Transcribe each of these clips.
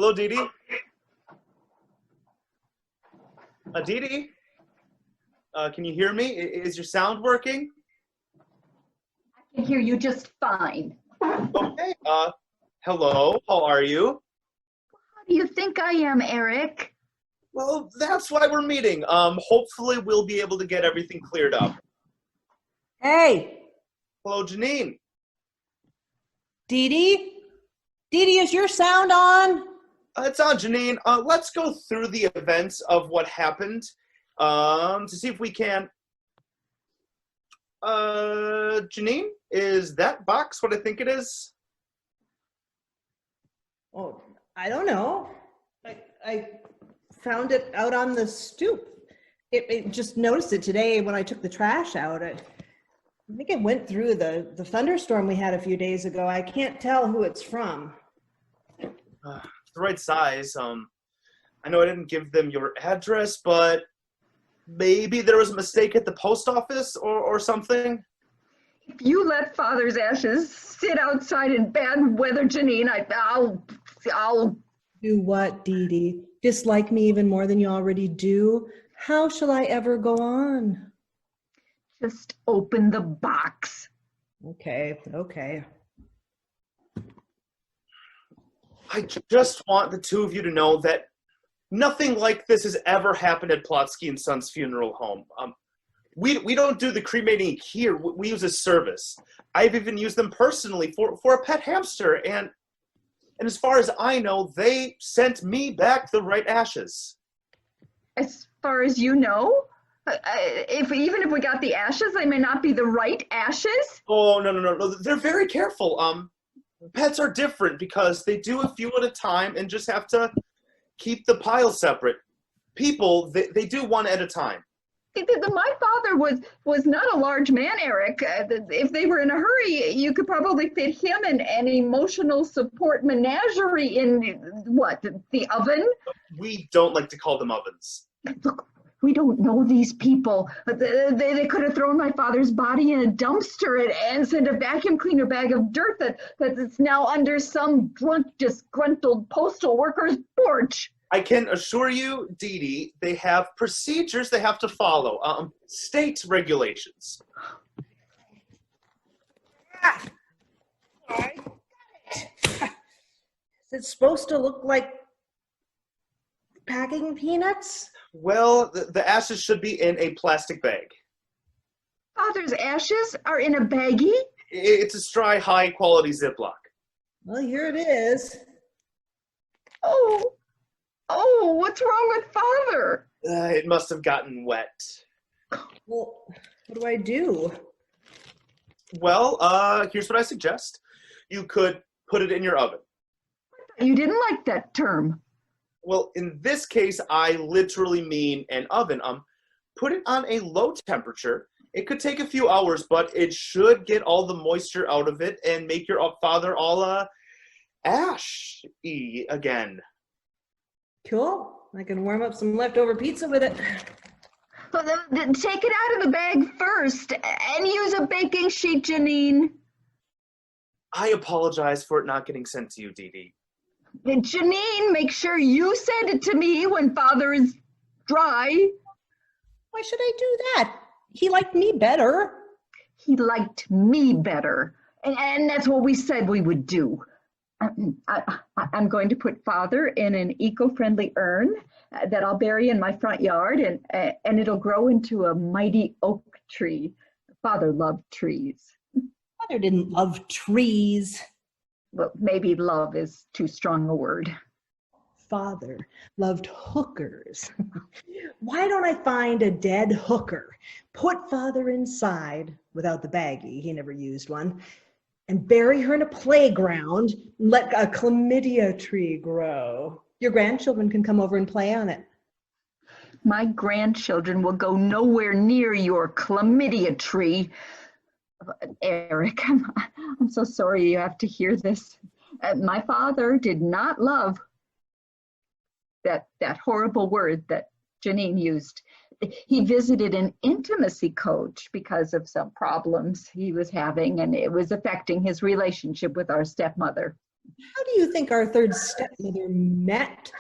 Hello, Dee Dee. Dee Dee? Can you hear me? Is your sound working? I can hear you just fine. Okay. Hello. How are you? How do you think I am, Eric? Well, that's why we're meeting. Hopefully we'll be able to get everything cleared up. Hey, Hello, Janine. Dee Dee? Dee Dee, is your sound on? It's on, Janine. Let's go through the events of what happened to see if we can. Janine, is that box what I think it is? Oh, I don't know. I found it out on the stoop. It just noticed it today when I took the trash out. I think it went through the thunderstorm we had a few days ago. I can't tell who it's from. The right size. I know I didn't give them your address, but maybe there was a mistake at the post office or something. If you let Father's ashes sit outside in bad weather, Janine, I'll... Do what, Dee Dee? Dislike me even more than you already do? How shall I ever go on? Just open the box. Okay. I just want the two of you to know that nothing like this has ever happened at Plotsky and Sons Funeral Home. We don't do the cremating here. We use a service. I've even used them personally for a pet hamster, and as far as I know, they sent me back the right ashes. As far as you know? Even if we got the ashes, they may not be the right ashes? Oh, no. They're very careful. Pets are different because they do a few at a time and just have to keep the pile separate. People, they do one at a time. My father was not a large man, Eric. If they were in a hurry, you could probably fit him and an emotional support menagerie in, what, the oven? We don't like to call them ovens. Look, we don't know these people. They could have thrown my father's body in a dumpster and sent a vacuum cleaner bag of dirt that's now under some drunk, disgruntled postal worker's porch. I can assure you, Dee Dee, they have procedures they have to follow, state regulations. Is it supposed to look like packing peanuts? Well, the ashes should be in a plastic bag. Father's ashes are in a baggie? It's a dry, high-quality Ziploc. Well, here it is. Oh, what's wrong with Father? It must have gotten wet. Well, what do I do? Well, here's what I suggest. You could put it in your oven. You didn't like that term. Well, in this case, I literally mean an oven. Put it on a low temperature. It could take a few hours, but it should get all the moisture out of it and make your father all ash-y again. Cool. I can warm up some leftover pizza with it. Well, then take it out of the bag first and use a baking sheet, Janine. I apologize for it not getting sent to you, Dee Dee. And Janine, make sure you send it to me when Father is dry. Why should I do that? He liked me better. He liked me better. And that's what we said we would do. I'm going to put Father in an eco-friendly urn that I'll bury in my front yard, and it'll grow into a mighty oak tree. Father loved trees. Father didn't love trees. Well, maybe love is too strong a word. Father loved hookers. Why don't I find a dead hooker, put Father inside without the baggie, he never used one, and bury her in a playground and let a chlamydia tree grow. Your grandchildren can come over and play on it. My grandchildren will go nowhere near your chlamydia tree. Eric, I'm so sorry you have to hear this. My father did not love that horrible word that Janine used. He visited an intimacy coach because of some problems he was having, and it was affecting his relationship with our stepmother. How do you think our third stepmother met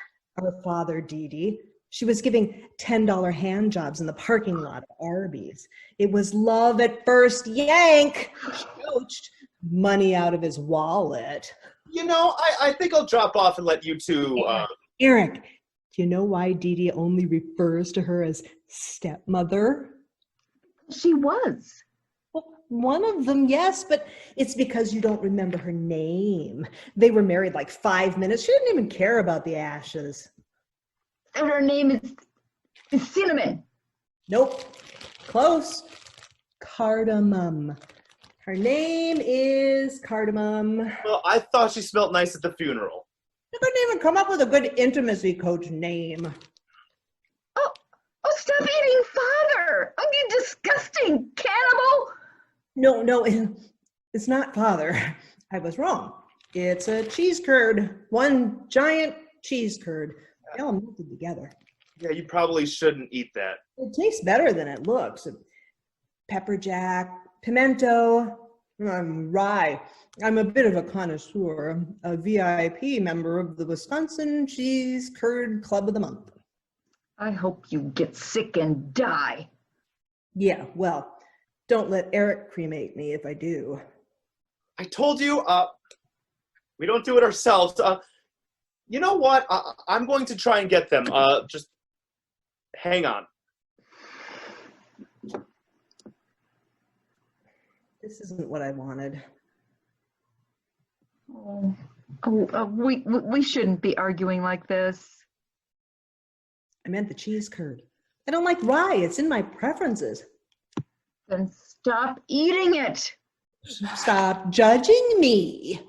our father, Dee Dee? She was giving $10 hand jobs in the parking lot of Arby's. It was love at first yank. She poached money out of his wallet. You know, I think I'll drop off and let you two. Eric, do you know why Dee Dee only refers to her as stepmother? She was. Well, one of them, yes, but it's because you don't remember her name. They were married like 5 minutes. She didn't even care about the ashes. And her name is Cinnamon. Nope. Close. Cardamom. Her name is Cardamom. Well, I thought she smelled nice at the funeral. I couldn't even come up with a good intimacy coach name. Oh, stop eating father. Oh, you disgusting cannibal. No, it's not father. I was wrong. It's a cheese curd. One giant cheese curd. They all melted together. Yeah, you probably shouldn't eat that. It tastes better than it looks. Pepper jack, pimento, rye. I'm a bit of a connoisseur, a VIP member of the Wisconsin Cheese Curd Club of the Month. I hope you get sick and die. Yeah, well, don't let Eric cremate me if I do. I told you, we don't do it ourselves. You know what? I'm going to try and get them. Just hang on. This isn't what I wanted. We shouldn't be arguing like this. I meant the cheese curd. I don't like rye. It's in my preferences. Then stop eating it. Stop judging me.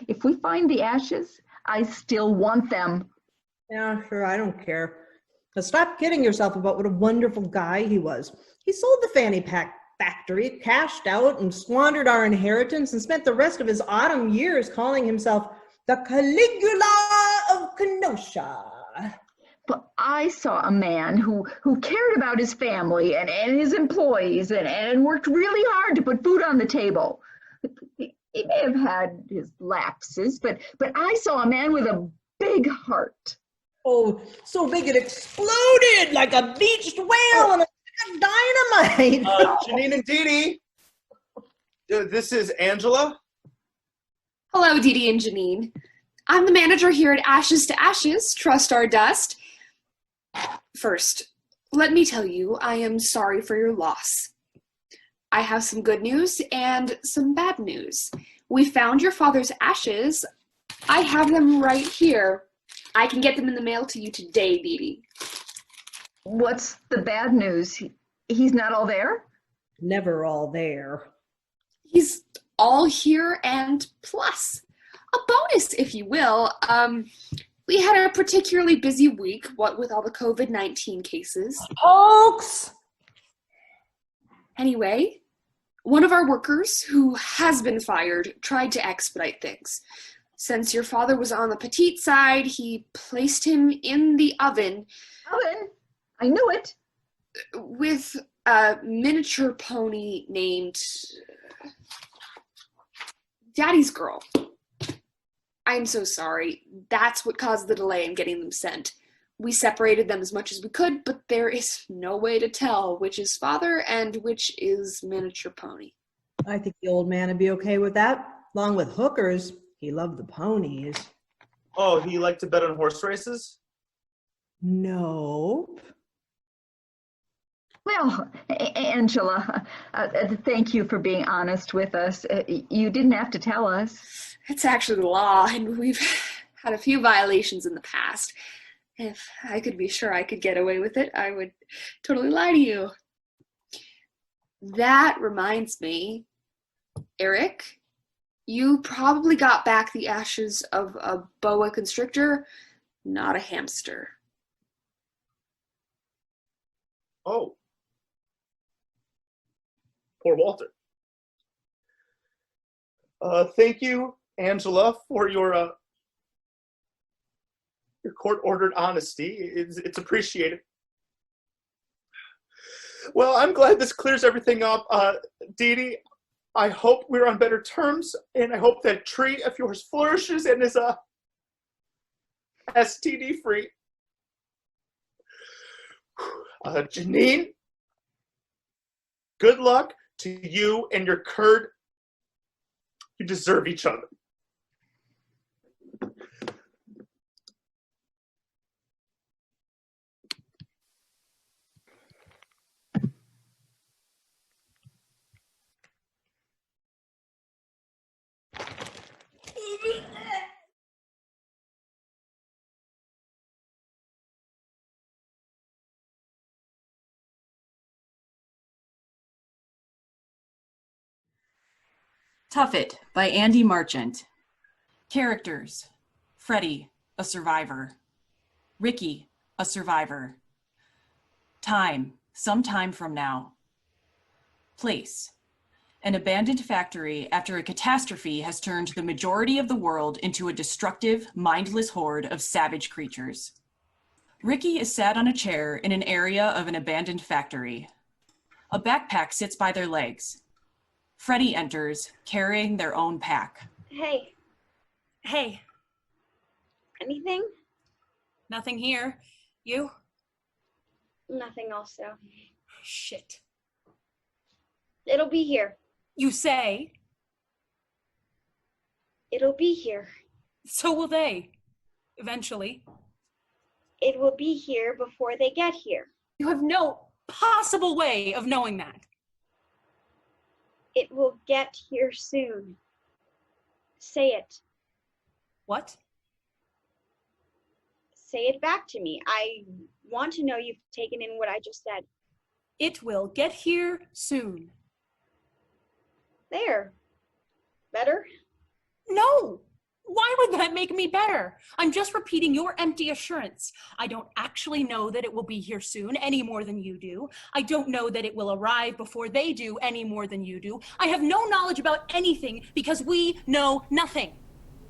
If we find the ashes, I still want them. Yeah, sure, I don't care. But stop kidding yourself about what a wonderful guy he was. He sold the fanny pack factory, cashed out and squandered our inheritance, and spent the rest of his autumn years calling himself the Caligula of Kenosha. But I saw a man who cared about his family and his employees and worked really hard to put food on the table. He may have had his lapses, but I saw a man with a big heart. Oh, so big it exploded like a beached whale on a stick of dynamite. Janine and Dee Dee, this is Angela. Hello, Dee Dee and Janine. I'm the manager here at Ashes to Ashes, Trust Our Dust. First, let me tell you, I am sorry for your loss. I have some good news and some bad news. We found your father's ashes. I have them right here. I can get them in the mail to you today, Dee Dee. What's the bad news? He's not all there? Never all there. He's all here and plus a bonus, if you will. We had a particularly busy week, what with all the COVID-19 cases. Hoax! Anyway, one of our workers, who has been fired, tried to expedite things. Since your father was on the petite side, he placed him in the oven. Owen, I knew it. With a miniature pony named Daddy's Girl. I'm so sorry. That's what caused the delay in getting them sent. We separated them as much as we could, but there is no way to tell which is father and which is miniature pony. I think the old man would be okay with that. Along with hookers, he loved the ponies. Oh, he liked to bet on horse races? Nope. Well, Angela, thank you for being honest with us. You didn't have to tell us. It's actually the law, and we've had a few violations in the past. If I could be sure I could get away with it, I would totally lie to you. That reminds me, Eric, you probably got back the ashes of a boa constrictor, not a hamster. Oh. Poor Walter. Thank you, Angela, for your court-ordered honesty. It's appreciated. Well, I'm glad this clears everything up. Dee Dee, I hope we're on better terms, and I hope that tree of yours flourishes and is STD free. Janine, good luck to you and your curd. You deserve each other. Tuffet by Andy Marchant. Characters: Freddie, a survivor. Ricky, a survivor. Time, some time from now. Place: an abandoned factory after a catastrophe has turned the majority of the world into a destructive, mindless horde of savage creatures. Ricky is sat on a chair in an area of an abandoned factory. A backpack sits by their legs. Freddie enters, carrying their own pack. Hey. Hey. Anything? Nothing here. You? Nothing also. Shit. It'll be here. You say? It'll be here. So will they. Eventually. It will be here before they get here. You have no possible way of knowing that. It will get here soon. Say it. What? Say it back to me. I want to know you've taken in what I just said. It will get here soon. There. Better? No! Why would that make me better? I'm just repeating your empty assurance. I don't actually know that it will be here soon any more than you do. I don't know that it will arrive before they do any more than you do. I have no knowledge about anything because we know nothing.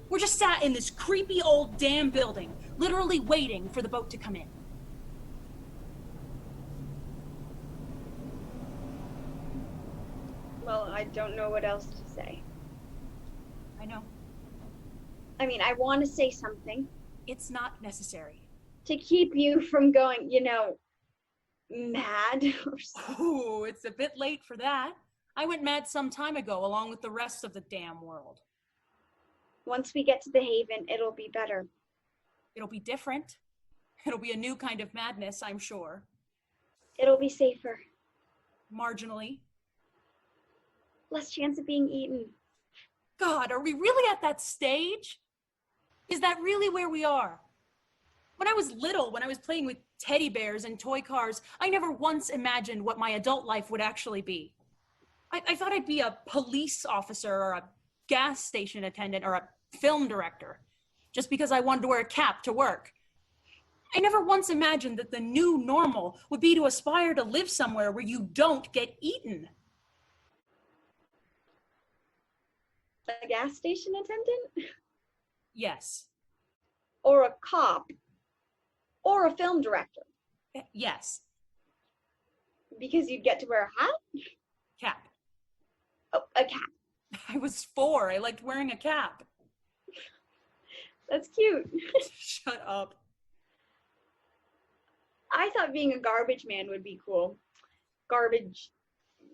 We're just sat in this creepy old damn building, literally waiting for the boat to come in. Well, I don't know what else to say. I know. I mean, I want to say something. It's not necessary. To keep you from going, mad. Ooh, it's a bit late for that. I went mad some time ago, along with the rest of the damn world. Once we get to the Haven, it'll be better. It'll be different. It'll be a new kind of madness, I'm sure. It'll be safer. Marginally. Less chance of being eaten. God, are we really at that stage? Is that really where we are? When I was little, when I was playing with teddy bears and toy cars, I never once imagined what my adult life would actually be. I thought I'd be a police officer or a gas station attendant or a film director, just because I wanted to wear a cap to work. I never once imagined that the new normal would be to aspire to live somewhere where you don't get eaten. A gas station attendant? Yes. Or a cop? Or a film director? Yes. Because you'd get to wear a hat? Cap. Oh, a cap. I was 4. I liked wearing a cap. That's cute. Shut up. I thought being a garbage man would be cool. Garbage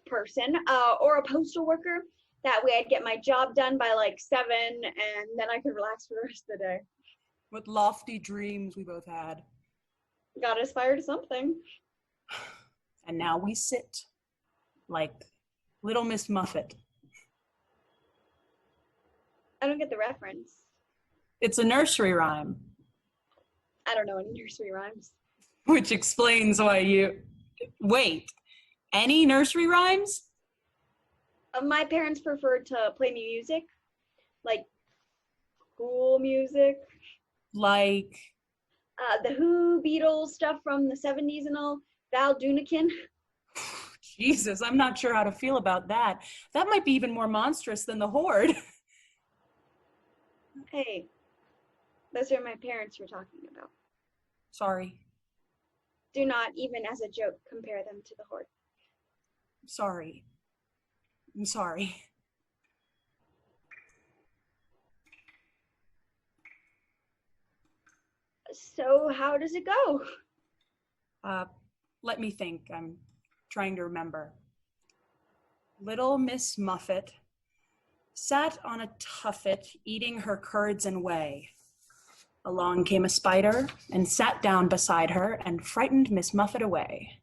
person. Or a postal worker. That way I'd get my job done by like 7 and then I could relax for the rest of the day. What lofty dreams we both had. Gotta aspire to something. And now we sit like Little Miss Muffet. I don't get the reference. It's a nursery rhyme. I don't know any nursery rhymes. Which explains why you... Wait, any nursery rhymes? My parents preferred to play me music, like cool music. Like? The Who, Beatles, stuff from the 70s and all. Val Dunican. Jesus, I'm not sure how to feel about that. That might be even more monstrous than the Horde. Hey, those are my parents you're talking about. Sorry. Do not, even as a joke, compare them to the Horde. Sorry. I'm sorry. So how does it go? Let me think. I'm trying to remember. Little Miss Muffet sat on a tuffet eating her curds and whey. Along came a spider and sat down beside her and frightened Miss Muffet away.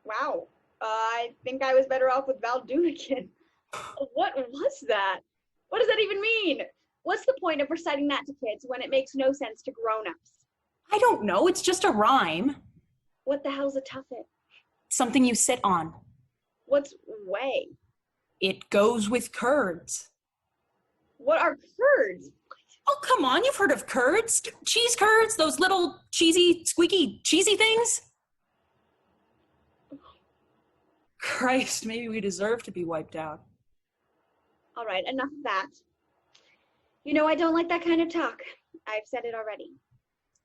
Wow. I think I was better off with Val Dunican. What was that? What does that even mean? What's the point of reciting that to kids when it makes no sense to grown-ups? I don't know, it's just a rhyme. What the hell's a tuffet? Something you sit on. What's whey? It goes with curds. What are curds? Oh, come on, you've heard of curds. Cheese curds, those little cheesy, squeaky, cheesy things. Christ, maybe we deserve to be wiped out. All right, enough of that. You know, I don't like that kind of talk. I've said it already.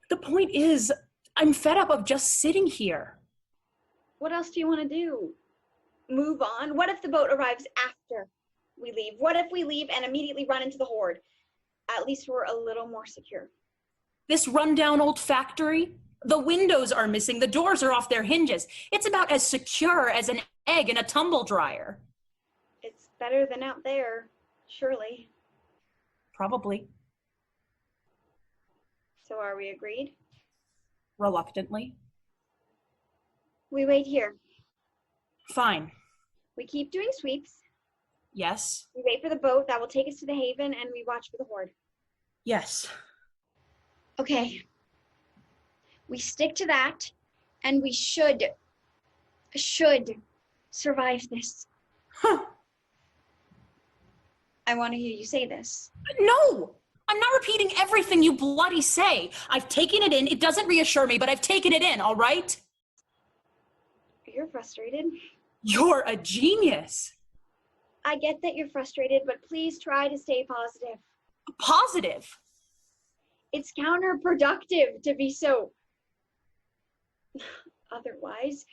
The point is, I'm fed up of just sitting here. What else do you want to do? Move on? What if the boat arrives after we leave? What if we leave and immediately run into the horde? At least we're a little more secure. This rundown old factory, the windows are missing, the doors are off their hinges. It's about as secure as an egg in a tumble dryer. It's better than out there, surely. Probably. So are we agreed? Reluctantly. We wait here. Fine. We keep doing sweeps. Yes. We wait for the boat that will take us to the haven, and we watch for the horde. Yes. Okay. We stick to that, and we should survive this. Huh. I want to hear you say this. No! I'm not repeating everything you bloody say. I've taken it in. It doesn't reassure me, but I've taken it in, all right? You're frustrated. You're a genius. I get that you're frustrated, but please try to stay positive. Positive? It's counterproductive to be so otherwise.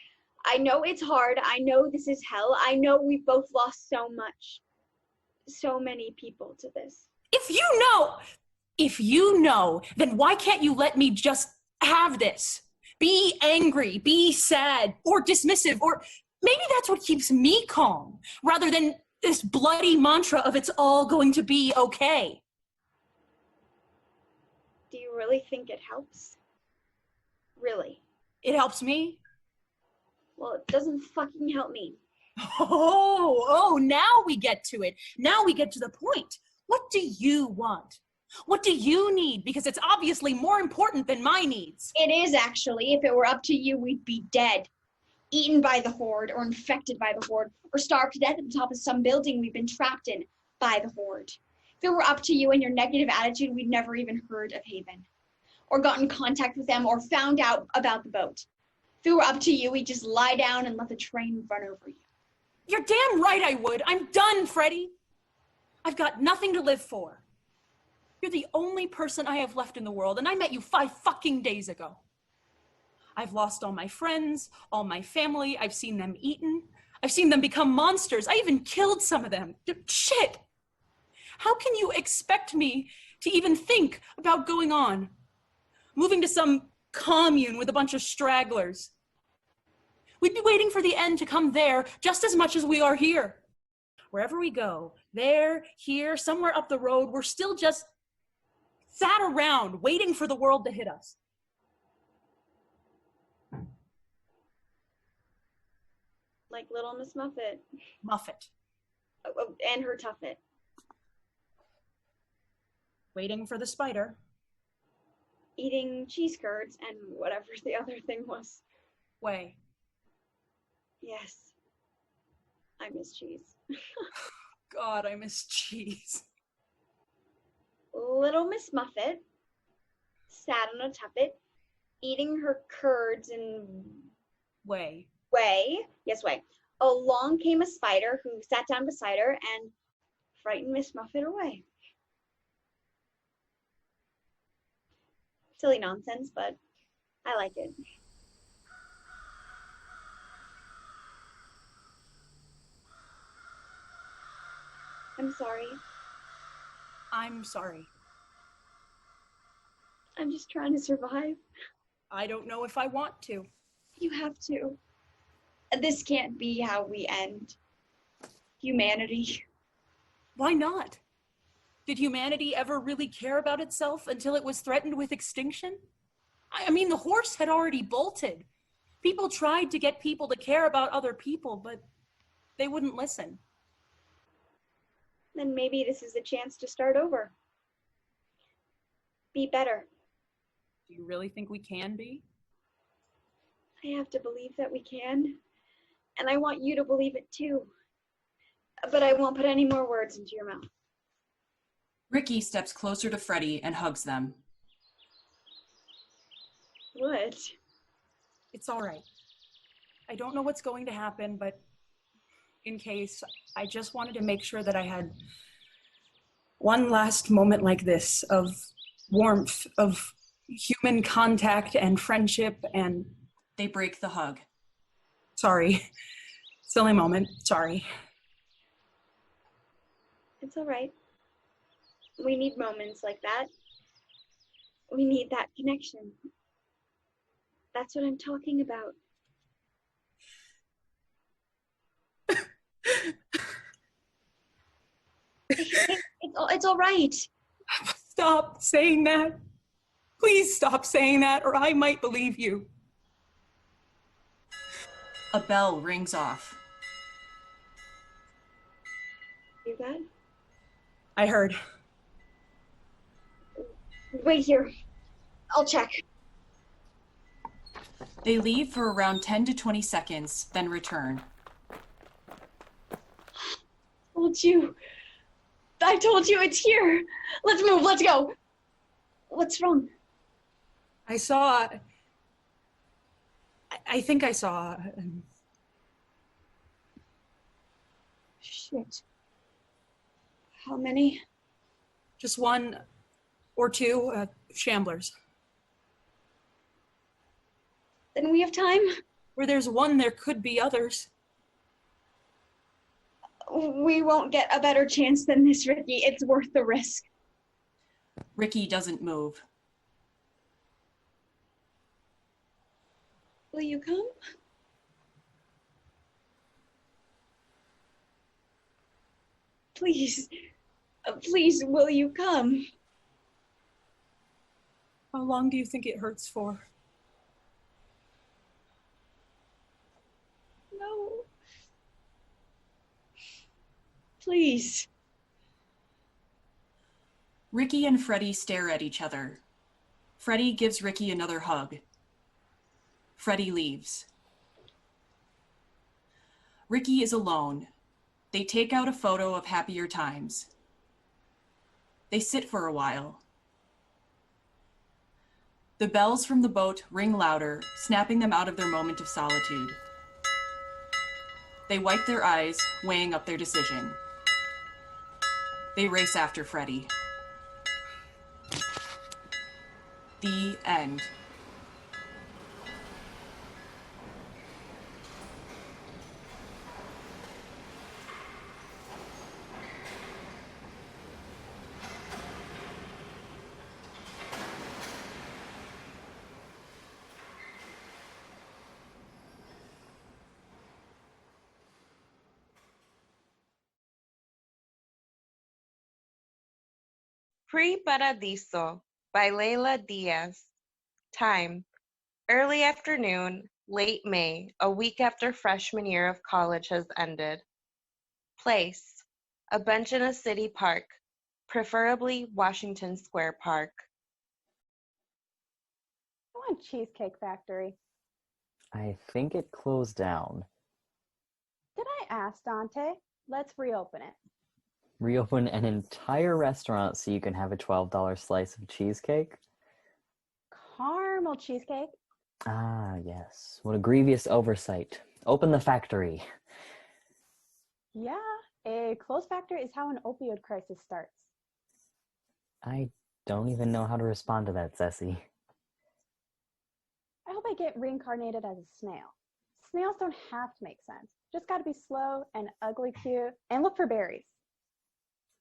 I know it's hard. I know this is hell. I know we've both lost so much. So many people to this. If you know, then why can't you let me just have this? Be angry, be sad, or dismissive, or maybe that's what keeps me calm, rather than this bloody mantra of it's all going to be okay. Do you really think it helps? Really? It helps me? Well, it doesn't fucking help me. Oh, now we get to it. Now we get to the point. What do you want? What do you need? Because it's obviously more important than my needs. It is actually. If it were up to you, we'd be dead. Eaten by the horde, or infected by the horde, or starved to death at the top of some building we've been trapped in by the horde. If it were up to you and your negative attitude, we'd never even heard of Haven, or got in contact with them, or found out about the boat. If it were up to you, we'd just lie down and let the train run over you. You're damn right I would. I'm done, Freddie. I've got nothing to live for. You're the only person I have left in the world, and I met you 5 fucking days ago. I've lost all my friends, all my family. I've seen them eaten. I've seen them become monsters. I even killed some of them. Shit! How can you expect me to even think about going on? Moving to some commune with a bunch of stragglers. We'd be waiting for the end to come there just as much as we are here. Wherever we go, there, here, somewhere up the road, we're still just sat around waiting for the world to hit us. Like Little Miss Muffet. Muffet. Oh, and her Tuffet. Waiting for the spider. Eating cheese curds and whatever the other thing was. Way. Yes. I miss cheese. God, I miss cheese. Little Miss Muffet sat on a tuffet, eating her curds and Way. Yes, way. Along came a spider who sat down beside her and frightened Miss Muffet away. Silly nonsense, but I like it. I'm sorry. I'm sorry. I'm just trying to survive. I don't know if I want to. You have to. This can't be how we end humanity. Why not? Did humanity ever really care about itself until it was threatened with extinction? I mean, the horse had already bolted. People tried to get people to care about other people, but they wouldn't listen. Then maybe this is a chance to start over. Be better. Do you really think we can be? I have to believe that we can. And I want you to believe it too. But I won't put any more words into your mouth. Ricky steps closer to Freddie and hugs them. What? It's all right. I don't know what's going to happen, but in case, I just wanted to make sure that I had one last moment like this of warmth, of human contact and friendship, and they break the hug. Sorry. Silly moment. Sorry. It's all right. We need moments like that. We need that connection. That's what I'm talking about. It's all right. Stop saying that. Please stop saying that, or I might believe you. A bell rings off. Hear that? I heard. Wait here. I'll check. They leave for around 10 to 20 seconds, then return. I told you it's here. Let's move, let's go. What's wrong? I think I saw. Shit. How many? Just one or two shamblers. Then we have time. Where there's one, there could be others. We won't get a better chance than this, Ricky. It's worth the risk. Ricky doesn't move. Will you come? Please, please, will you come? How long do you think it hurts for? No. Please. Ricky and Freddie stare at each other. Freddie gives Ricky another hug. Freddie leaves. Ricky is alone. They take out a photo of happier times. They sit for a while. The bells from the boat ring louder, snapping them out of their moment of solitude. They wipe their eyes, weighing up their decision. They race after Freddie. The end. Pre-Paradiso by Layla Diaz. Time: early afternoon, late May, a week after freshman year of college has ended. Place: a bench in a city park, preferably Washington Square Park. I want Cheesecake Factory. I think it closed down. Did I ask Dante? Let's reopen it. Reopen an entire restaurant so you can have a $12 slice of cheesecake? Caramel cheesecake. Ah, yes. What a grievous oversight. Open the factory. Yeah, a closed factory is how an opioid crisis starts. I don't even know how to respond to that, Ceci. I hope I get reincarnated as a snail. Snails don't have to make sense. Just gotta be slow and ugly cute and look for berries.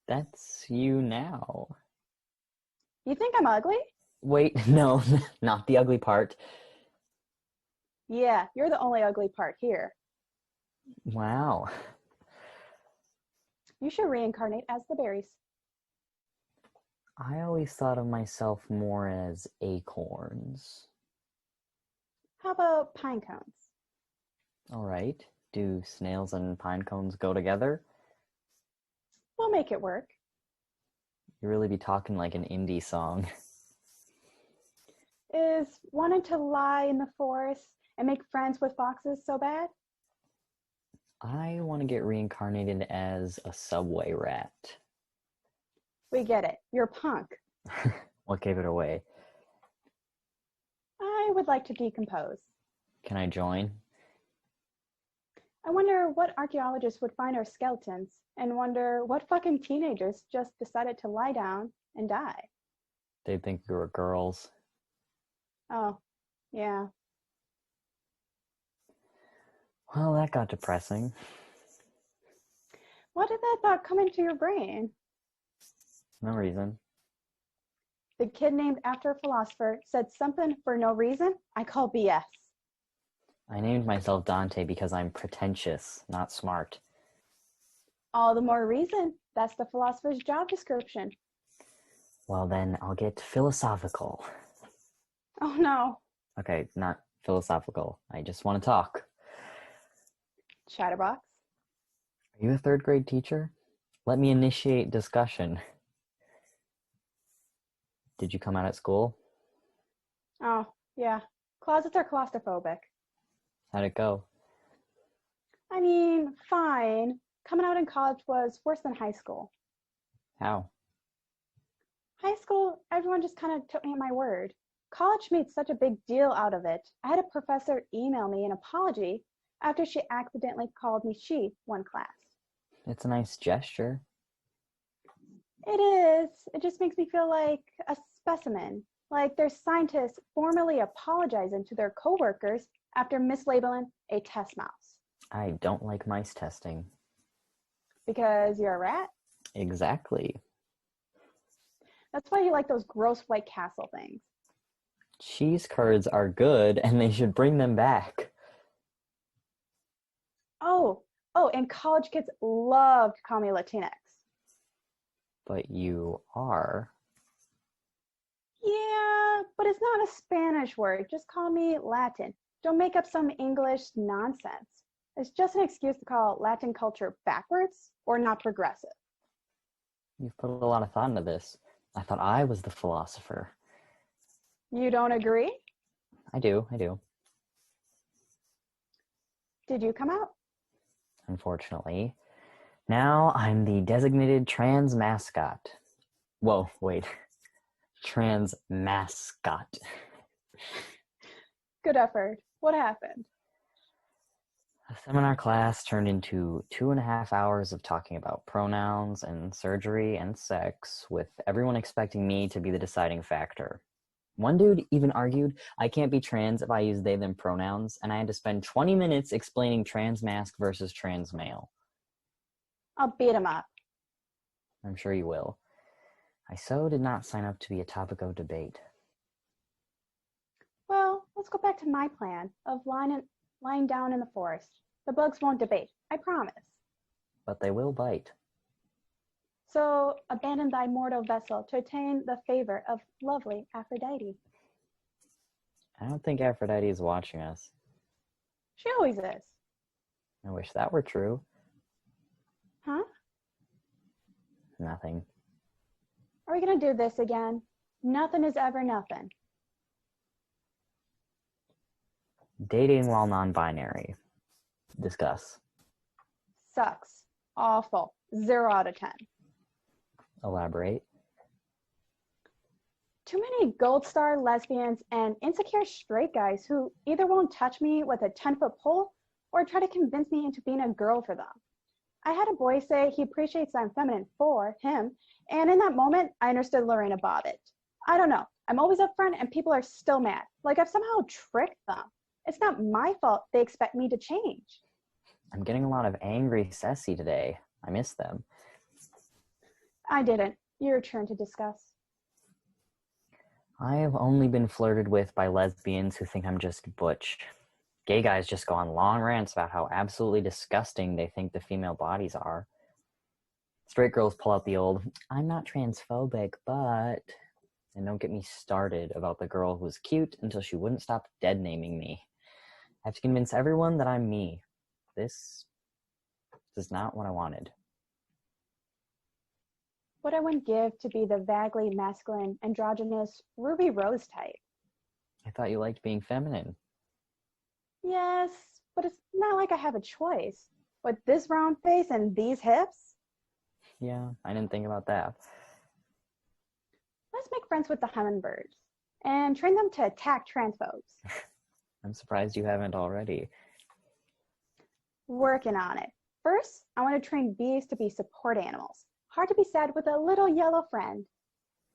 That's you now. You think I'm ugly? Wait, no, not the ugly part. Yeah, you're the only ugly part here. Wow. You should reincarnate as the berries. I always thought of myself more as acorns. How about pine cones? All right. Do snails and pine cones go together? We'll make it work. You really be talking like an indie song. Is wanting to lie in the forest and make friends with foxes so bad? I want to get reincarnated as a subway rat. We get it. You're a punk. What gave it away? I would like to decompose. Can I join? I wonder what archaeologists would find our skeletons and wonder what fucking teenagers just decided to lie down and die. They'd think we were girls. Oh, yeah. Well, that got depressing. Why did that thought come into your brain? No reason. The kid named after a philosopher said something for no reason? I call BS. I named myself Dante because I'm pretentious, not smart. All the more reason. That's the philosopher's job description. Well, then I'll get philosophical. Oh no. Okay, not philosophical. I just want to talk. Chatterbox. Are you a third grade teacher? Let me initiate discussion. Did you come out at school? Oh, yeah. Closets are claustrophobic. How'd it go? I mean, fine. Coming out in college was worse than high school. How? High school, everyone just kind of took me at my word. College made such a big deal out of it. I had a professor email me an apology after she accidentally called me she one class. It's a nice gesture. It is. It just makes me feel like a specimen. Like there's scientists formally apologizing to their coworkers after mislabeling a test mouse. I don't like mice testing. Because you're a rat? Exactly. That's why you like those gross White Castle things. Cheese curds are good and they should bring them back. Oh, and college kids love to call me Latinx. But you are. Yeah, but it's not a Spanish word. Just call me Latin. Don't make up some English nonsense. It's just an excuse to call Latin culture backwards or not progressive. You've put a lot of thought into this. I thought I was the philosopher. You don't agree? I do. Did you come out? Unfortunately. Now I'm the designated trans mascot. Whoa, wait. Trans mascot. Good effort. What happened? A seminar class turned into 2.5 hours of talking about pronouns and surgery and sex, with everyone expecting me to be the deciding factor. One dude even argued I can't be trans if I use they them pronouns, and I had to spend 20 minutes explaining trans masc versus trans male. I'll beat him up. I'm sure you will. I so did not sign up to be a topic of debate. Well, let's go back to my plan of lying down in the forest. The bugs won't debate, I promise. But they will bite. So abandon thy mortal vessel to attain the favor of lovely Aphrodite. I don't think Aphrodite is watching us. She always is. I wish that were true. Huh? Nothing. Are we gonna do this again? Nothing is ever nothing. Dating while non-binary. Discuss. Sucks. Awful. 0 out of 10. Elaborate. Too many gold star lesbians and insecure straight guys who either won't touch me with a 10-foot pole or try to convince me into being a girl for them. I had a boy say he appreciates I'm feminine for him, and in that moment, I understood Lorena Bobbitt. I don't know. I'm always upfront and people are still mad. Like I've somehow tricked them. It's not my fault they expect me to change. I'm getting a lot of angry sassy today. I miss them. I didn't. Your turn to discuss. I have only been flirted with by lesbians who think I'm just butch. Gay guys just go on long rants about how absolutely disgusting they think the female bodies are. Straight girls pull out the old, I'm not transphobic, but... And don't get me started about the girl who was cute until she wouldn't stop dead-naming me. I have to convince everyone that I'm me. This is not what I wanted. What I wouldn't give to be the vaguely masculine, androgynous Ruby Rose type. I thought you liked being feminine. Yes, but it's not like I have a choice. With this round face and these hips, Yeah, I didn't think about that. let's make friends with the hummingbirds and train them to attack transphobes. I'm surprised you haven't already. Working on it. First, I want to train bees to be support animals. Hard to be sad with a little yellow friend.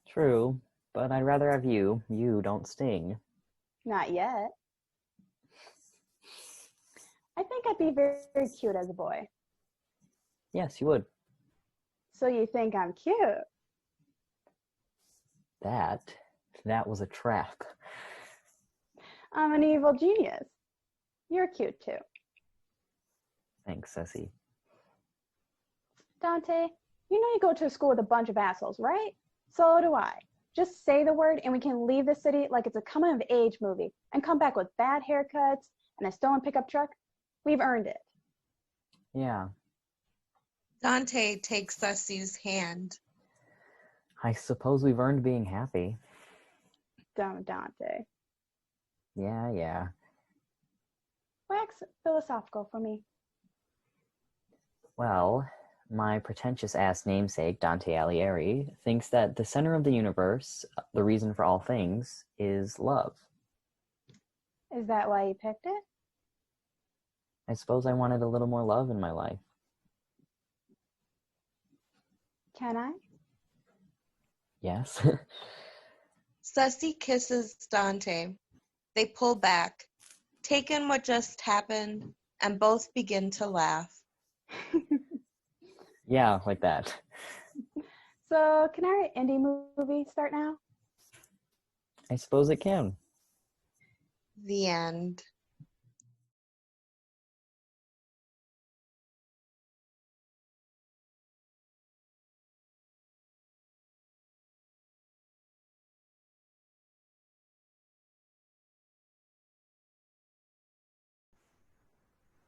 True, but I'd rather have you. You don't sting. Not yet. I think I'd be very, very cute as a boy. Yes, you would. So you think I'm cute? That was a trap. I'm an evil genius. You're cute too. Thanks, Ceci. Dante, you know you go to school with a bunch of assholes, right? So do I. Just say the word and we can leave the city like it's a coming of age movie and come back with bad haircuts and a stolen pickup truck. We've earned it. Yeah, Dante takes Ceci's hand. I suppose we've earned being happy. Dumb Dante. Yeah. Wax philosophical for me. Well, my pretentious-ass namesake, Dante Alighieri, thinks that the center of the universe, the reason for all things, is love. Is that why you picked it? I suppose I wanted a little more love in my life. Can I? Yes. Ceci kisses Dante. They pull back, take in what just happened, and both begin to laugh. Yeah, like that. So can our indie movie start now? I suppose it can. The end.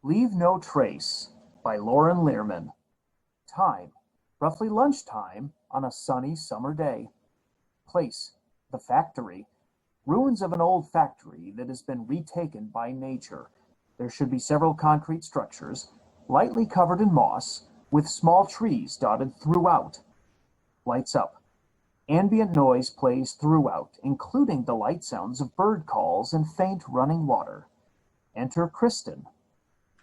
Leave No Trace by Lauren Lierman. Time, roughly lunchtime on a sunny summer day. Place, the factory. Ruins of an old factory that has been retaken by nature. There should be several concrete structures, lightly covered in moss, with small trees dotted throughout. Lights up. Ambient noise plays throughout, including the light sounds of bird calls and faint running water. Enter Kristen.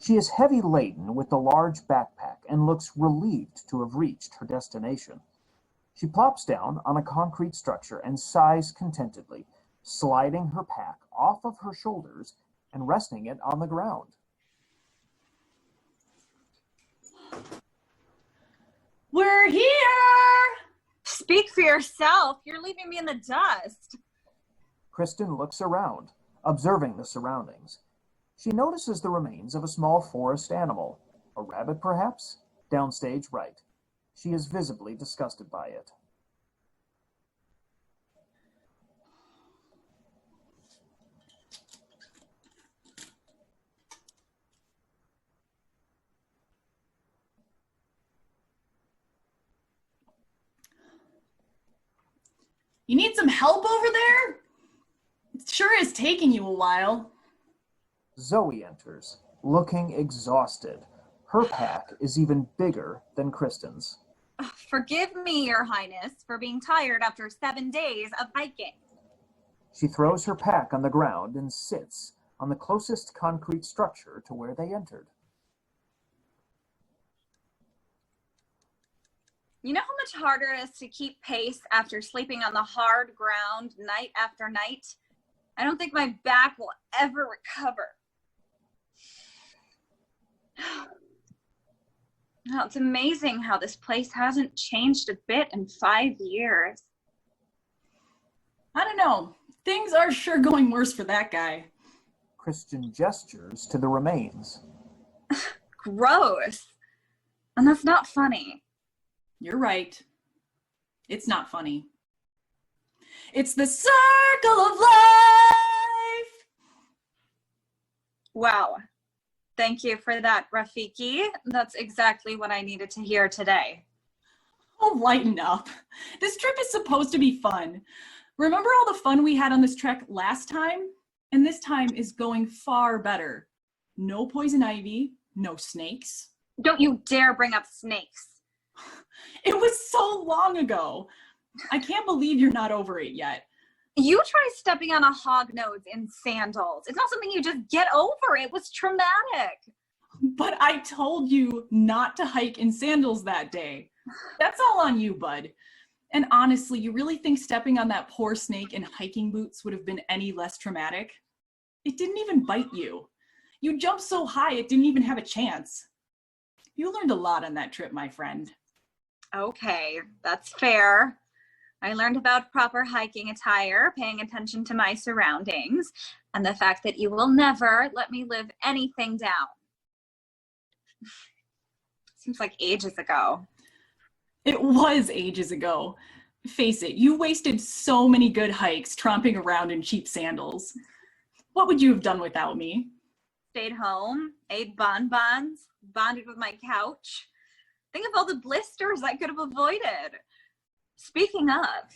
She is heavy laden with a large backpack and looks relieved to have reached her destination. She plops down on a concrete structure and sighs contentedly, sliding her pack off of her shoulders and resting it on the ground. We're here! Speak for yourself. You're leaving me in the dust. Kristen looks around, observing the surroundings. She notices the remains of a small forest animal, a rabbit perhaps, downstage right. She is visibly disgusted by it. You need some help over there? It sure is taking you a while. Zoe enters, looking exhausted. Her pack is even bigger than Kristen's. Forgive me, Your Highness, for being tired after 7 days of hiking. She throws her pack on the ground and sits on the closest concrete structure to where they entered. You know how much harder it is to keep pace after sleeping on the hard ground night after night? I don't think my back will ever recover. Well, it's amazing how this place hasn't changed a bit in 5 years. I don't know. Things are sure going worse for that guy. Kristen gestures to the remains. Gross. And that's not funny. You're right. It's not funny. It's the circle of life. Wow. Thank you for that, Rafiki. That's exactly what I needed to hear today. Oh, lighten up. This trip is supposed to be fun. Remember all the fun we had on this trek last time? And this time is going far better. No poison ivy, no snakes. Don't you dare bring up snakes. It was so long ago. I can't believe you're not over it yet. You try stepping on a hog nose in sandals. It's not something you just get over. It was traumatic. But I told you not to hike in sandals that day. That's all on you, bud. And honestly, you really think stepping on that poor snake in hiking boots would have been any less traumatic? It didn't even bite you. You jumped so high it didn't even have a chance. You learned a lot on that trip, my friend. Okay, that's fair. I learned about proper hiking attire, paying attention to my surroundings, and the fact that you will never let me live anything down. Seems like ages ago. It was ages ago. Face it, you wasted so many good hikes tromping around in cheap sandals. What would you have done without me? Stayed home, ate bonbons, bonded with my couch. Think of all the blisters I could have avoided. Speaking of,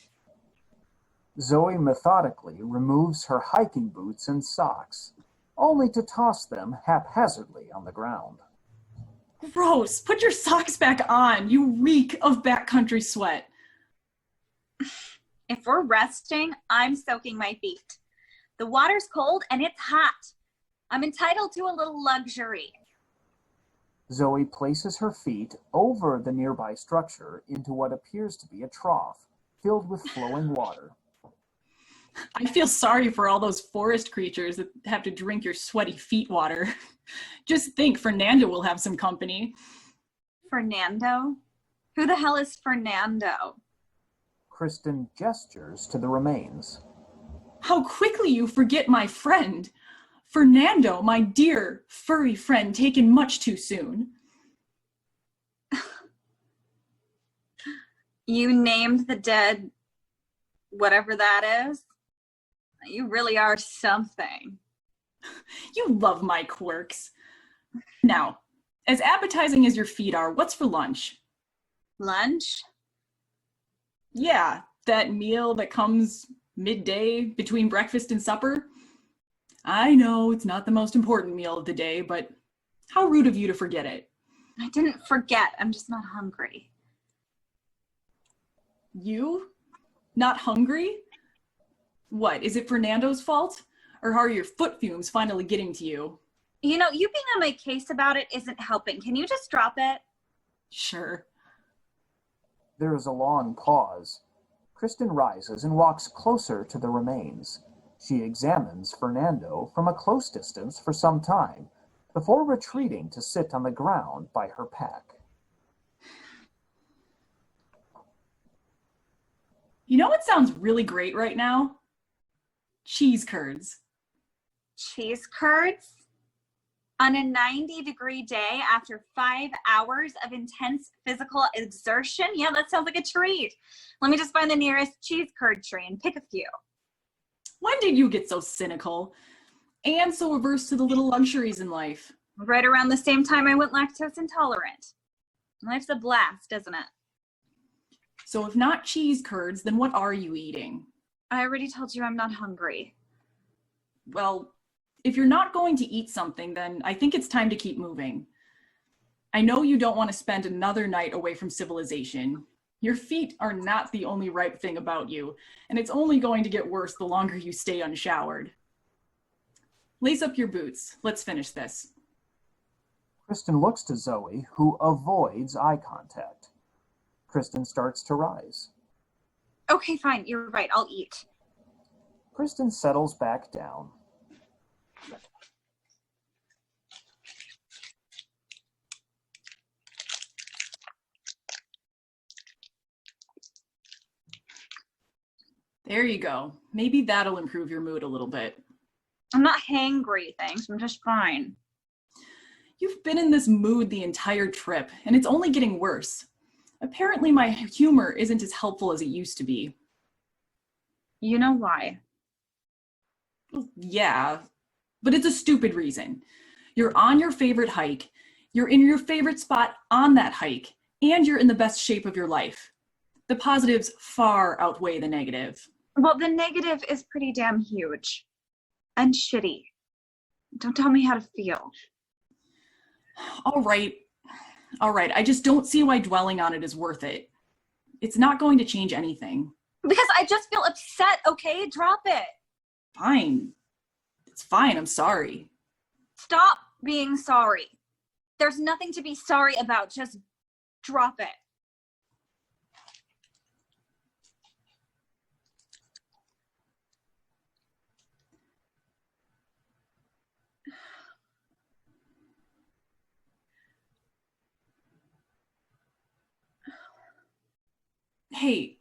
Zoe methodically removes her hiking boots and socks, only to toss them haphazardly on the ground. Gross! Put your socks back on! You reek of backcountry sweat. if we're resting, I'm soaking my feet. The water's cold and it's hot. I'm entitled to a little luxury. Zoe places her feet over the nearby structure into what appears to be a trough filled with flowing water. I feel sorry for all those forest creatures that have to drink your sweaty feet water. Just think, Fernando will have some company. Fernando? Who the hell is Fernando? Kristen gestures to the remains. How quickly you forget my friend. Fernando, my dear furry friend, taken much too soon. You named the dead whatever that is? You really are something. You love my quirks. Now, as appetizing as your feet are, what's for lunch? Lunch? Yeah, that meal that comes midday between breakfast and supper. I know it's not the most important meal of the day, but how rude of you to forget it. I didn't forget. I'm just not hungry. You? Not hungry? What, is it Fernando's fault? Or are your foot fumes finally getting to you? You know, you being on my case about it isn't helping. Can you just drop it? Sure. There is a long pause. Kristen rises and walks closer to the remains. She examines Fernando from a close distance for some time, before retreating to sit on the ground by her pack. You know what sounds really great right now? Cheese curds. Cheese curds? On a 90-degree day after 5 hours of intense physical exertion? Yeah, that sounds like a treat. Let me just find the nearest cheese curd tree and pick a few. When did you get so cynical? And so averse to the little luxuries in life? Right around the same time I went lactose intolerant. Life's a blast, isn't it? So if not cheese curds, then what are you eating? I already told you I'm not hungry. Well, if you're not going to eat something, then I think it's time to keep moving. I know you don't want to spend another night away from civilization. Your feet are not the only ripe thing about you, and it's only going to get worse the longer you stay unshowered. Lace up your boots. Let's finish this. Kristen looks to Zoe, who avoids eye contact. Kristen starts to rise. Okay, fine. You're right. I'll eat. Kristen settles back down. There you go. Maybe that'll improve your mood a little bit. I'm not hangry, thanks. I'm just fine. You've been in this mood the entire trip, and it's only getting worse. Apparently my humor isn't as helpful as it used to be. You know why? Well, yeah, but it's a stupid reason. You're on your favorite hike, you're in your favorite spot on that hike, and you're in the best shape of your life. The positives far outweigh the negative. Well, the negative is pretty damn huge. And shitty. Don't tell me how to feel. All right. I just don't see why dwelling on it is worth it. It's not going to change anything. Because I just feel upset, okay? Drop it. Fine. It's fine, I'm sorry. Stop being sorry. There's nothing to be sorry about. Just drop it. Hey,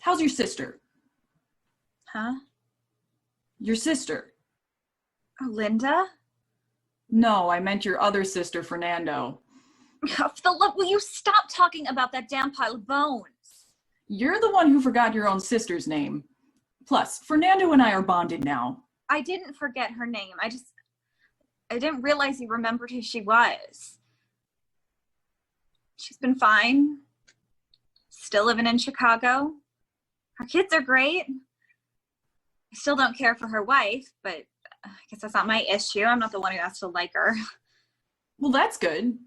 how's your sister? Huh? Your sister? Oh, Linda? No, I meant your other sister, Fernando. Philip, will you stop talking about that damn pile of bones? You're the one who forgot your own sister's name. Plus, Fernando and I are bonded now. I didn't forget her name. I didn't realize you remembered who she was. She's been fine. Still living in Chicago. Her kids are great. I still don't care for her wife, but I guess that's not my issue. I'm not the one who has to like her. Well, that's good.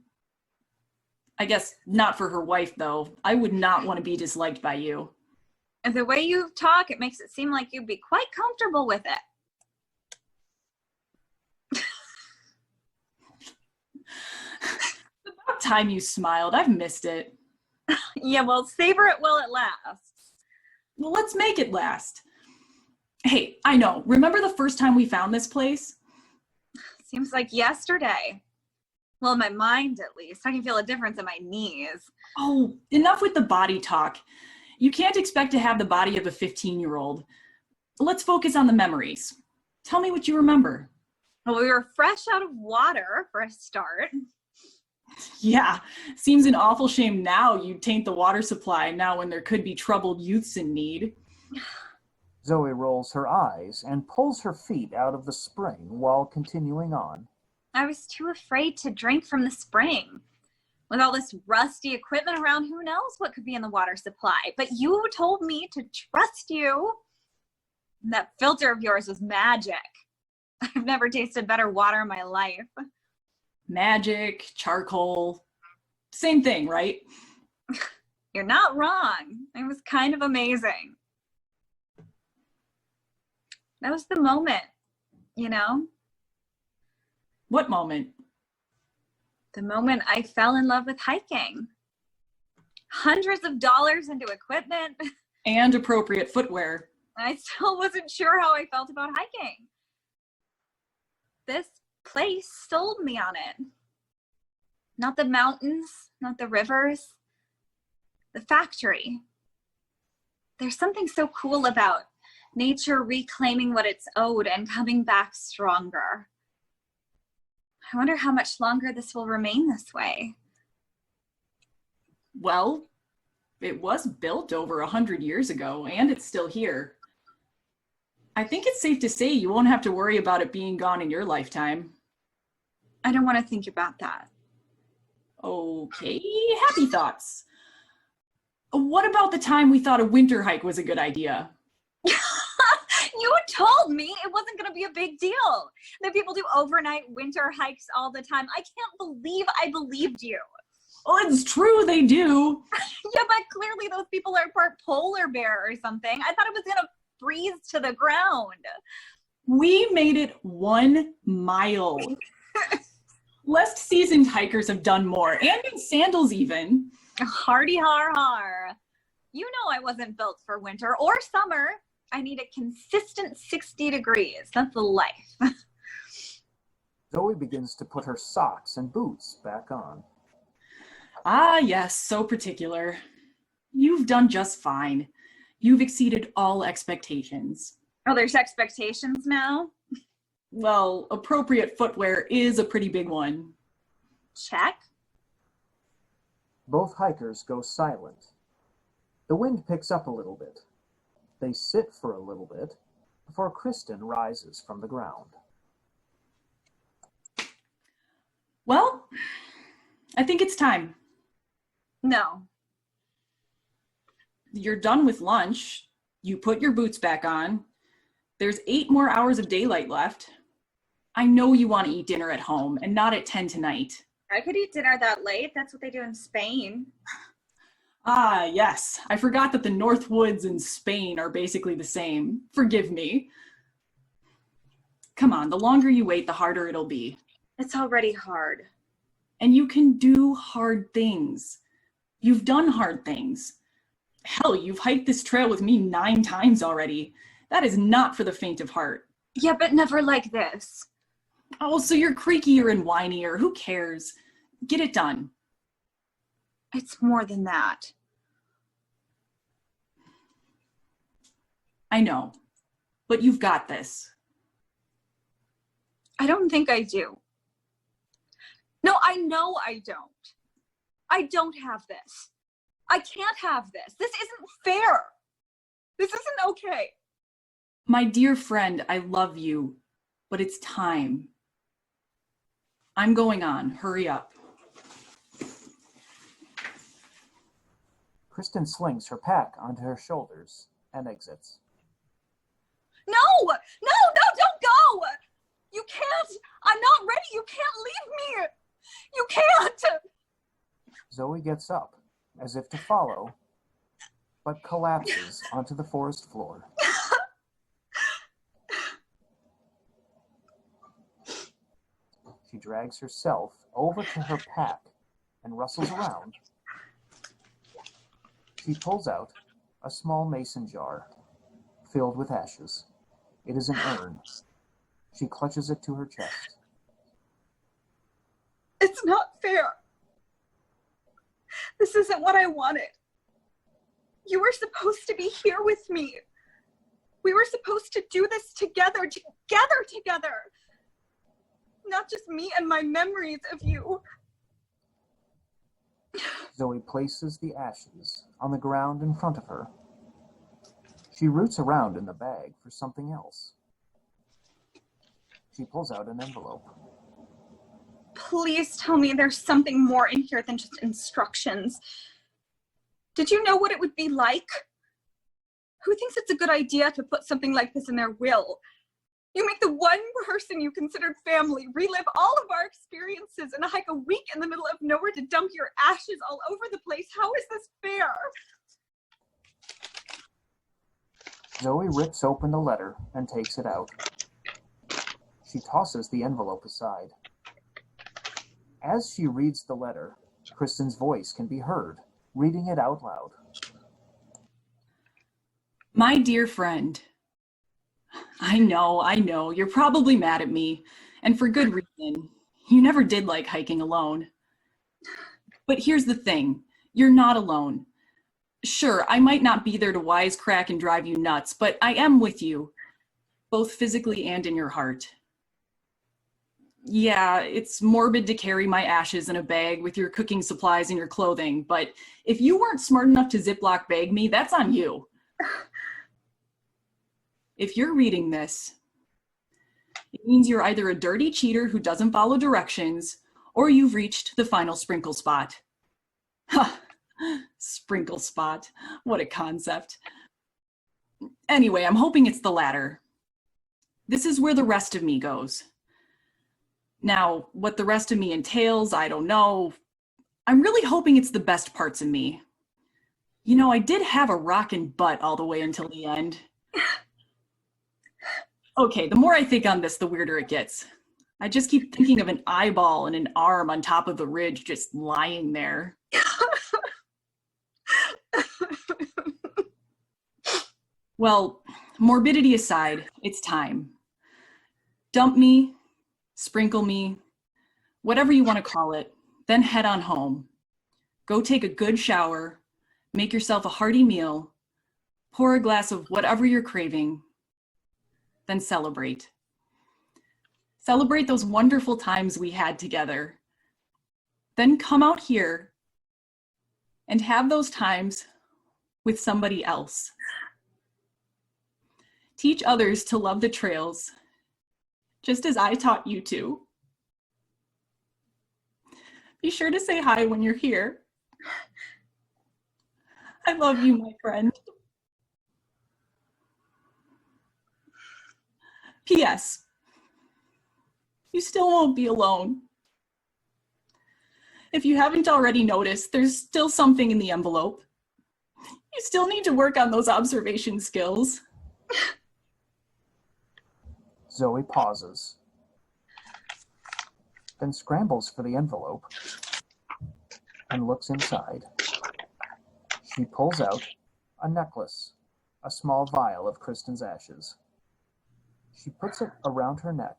I guess not for her wife, though. I would not want to be disliked by you. And the way you talk, it makes it seem like you'd be quite comfortable with it. About time you smiled. I've missed it. Yeah, well, savor it while it lasts. Well, let's make it last. Hey, I know. Remember the first time we found this place? Seems like yesterday. Well, in my mind, at least. I can feel a difference in my knees. Oh, enough with the body talk. You can't expect to have the body of a 15-year-old. Let's focus on the memories. Tell me what you remember. Well, we were fresh out of water, for a start. Yeah, seems an awful shame now you'd taint the water supply now when there could be troubled youths in need. Zoe rolls her eyes and pulls her feet out of the spring while continuing on. I was too afraid to drink from the spring. With all this rusty equipment around, who knows what could be in the water supply? But you told me to trust you. And that filter of yours was magic. I've never tasted better water in my life. Magic, charcoal, same thing, right? You're not wrong. It was kind of amazing. That was the moment, you know? What moment? The moment I fell in love with hiking. Hundreds of dollars into equipment. And appropriate footwear. I still wasn't sure how I felt about hiking. This place sold me on it. Not the mountains, not the rivers, the factory. There's something so cool about nature reclaiming what it's owed and coming back stronger. I wonder how much longer this will remain this way. Well, it was built over 100 years ago, and it's still here. I think it's safe to say you won't have to worry about it being gone in your lifetime. I don't want to think about that. Okay, happy thoughts. What about the time we thought a winter hike was a good idea? You told me it wasn't going to be a big deal. That people do overnight winter hikes all the time. I can't believe I believed you. Well, it's true, they do. Yeah, but clearly those people are part polar bear or something. I thought it was going to freeze to the ground. We made it 1 mile. Less seasoned hikers have done more, and in sandals even. Hardy har har. You know I wasn't built for winter or summer. I need a consistent 60 degrees. That's the life. Zoe begins to put her socks and boots back on. Ah, yes, so particular. You've done just fine. You've exceeded all expectations. Oh, there's expectations now? Well, appropriate footwear is a pretty big one. Check. Both hikers go silent. The wind picks up a little bit. They sit for a little bit before Kristen rises from the ground. Well, I think it's time. No. You're done with lunch. You put your boots back on. There's 8 more hours of daylight left. I know you want to eat dinner at home and not at 10 tonight. I could eat dinner that late. That's what they do in Spain. Ah, yes. I forgot that the North Woods in Spain are basically the same. Forgive me. Come on, the longer you wait, the harder it'll be. It's already hard. And you can do hard things. You've done hard things. Hell, you've hiked this trail with me 9 times already. That is not for the faint of heart. Yeah, but never like this. Oh, so you're creakier and whinier. Who cares? Get it done. It's more than that. I know, but you've got this. I don't think I do. No, I know I don't. I don't have this. I can't have this. This isn't fair. This isn't okay. My dear friend, I love you, but it's time. I'm going on. Hurry up. Kristen slings her pack onto her shoulders and exits. No, don't go. You can't. I'm not ready. You can't leave me. You can't. Zoe gets up, as if to follow, but collapses onto the forest floor. She drags herself over to her pack and rustles around. She pulls out a small mason jar filled with ashes. It is an urn. She clutches it to her chest. It's not fair. This isn't what I wanted. You were supposed to be here with me. We were supposed to do this together. Not just me and my memories of you. Zoe places the ashes on the ground in front of her. She roots around in the bag for something else. She pulls out an envelope. Please tell me there's something more in here than just instructions. Did you know what it would be like? Who thinks it's a good idea to put something like this in their will? You make the one person you considered family relive all of our experiences and hike a week in the middle of nowhere to dump your ashes all over the place. How is this fair? Zoe rips open the letter and takes it out. She tosses the envelope aside. As she reads the letter, Kristen's voice can be heard, reading it out loud. My dear friend, I know, you're probably mad at me, and for good reason. You never did like hiking alone. But here's the thing, you're not alone. Sure, I might not be there to wisecrack and drive you nuts, but I am with you, both physically and in your heart. Yeah, it's morbid to carry my ashes in a bag with your cooking supplies and your clothing, but if you weren't smart enough to Ziploc bag me, that's on you. If you're reading this, it means you're either a dirty cheater who doesn't follow directions, or you've reached the final sprinkle spot. Ha! Sprinkle spot. What a concept. Anyway, I'm hoping it's the latter. This is where the rest of me goes. Now, what the rest of me entails, I don't know. I'm really hoping it's the best parts of me. You know, I did have a rockin' butt all the way until the end. Okay, the more I think on this, the weirder it gets. I just keep thinking of an eyeball and an arm on top of the ridge just lying there. Well, morbidity aside, it's time. Dump me, sprinkle me, whatever you want to call it, then head on home. Go take a good shower, make yourself a hearty meal, Pour a glass of whatever you're craving, then celebrate. Celebrate those wonderful times we had together. Then come out here and have those times with somebody else. Teach others to love the trails, just as I taught you to. Be sure to say hi when you're here. I love you, my friend. P.S. You still won't be alone. If you haven't already noticed, there's still something in the envelope. You still need to work on those observation skills. Zoe pauses, then scrambles for the envelope and looks inside. She pulls out a necklace, a small vial of Kristen's ashes. She puts it around her neck.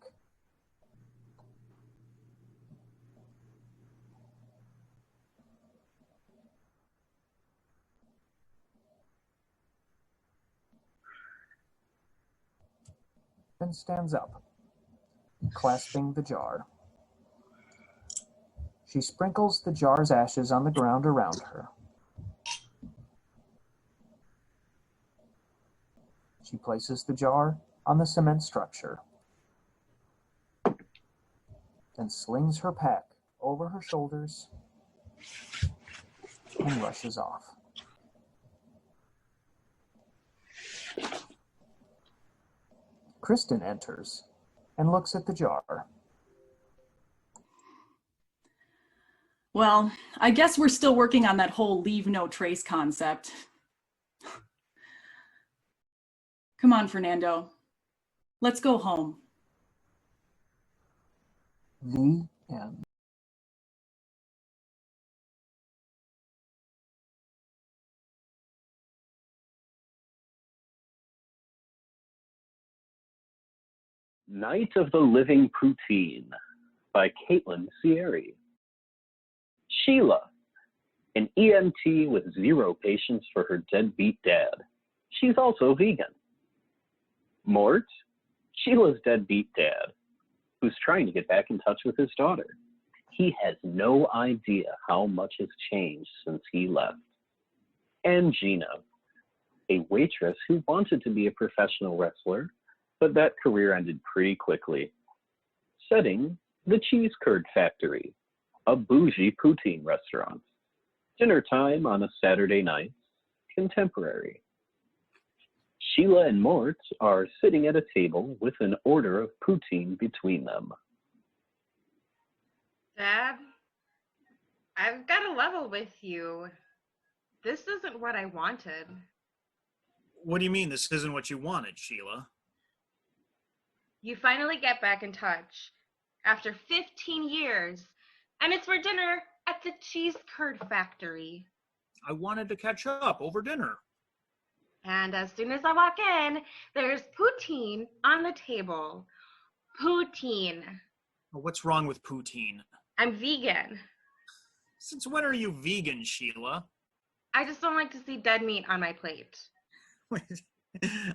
Then stands up, clasping the jar. She sprinkles the jar's ashes on the ground around her. She places the jar on the cement structure, then slings her pack over her shoulders and rushes off. Kristen enters and looks at the jar. Well, I guess we're still working on that whole leave no trace concept. Come on, Fernando. Let's go home. The end. Night of the Living Poutine by Caitlin Cieri. Sheila, an EMT with zero patience for her deadbeat dad. She's also vegan. Mort, Sheila's deadbeat dad, who's trying to get back in touch with his daughter. He has no idea how much has changed since he left. And Gina, a waitress who wanted to be a professional wrestler, but that career ended pretty quickly. Setting, the Cheese Curd Factory, a bougie poutine restaurant. Dinner time on a Saturday night, contemporary. Sheila and Mort are sitting at a table with an order of poutine between them. Dad, I've got to level with you. This isn't what I wanted. What do you mean this isn't what you wanted, Sheila? You finally get back in touch after 15 years, and it's for dinner at the Cheese Curd Factory. I wanted to catch up over dinner. And as soon as I walk in, there's poutine on the table. Poutine. What's wrong with poutine? I'm vegan. Since when are you vegan, Sheila? I just don't like to see dead meat on my plate. Wait,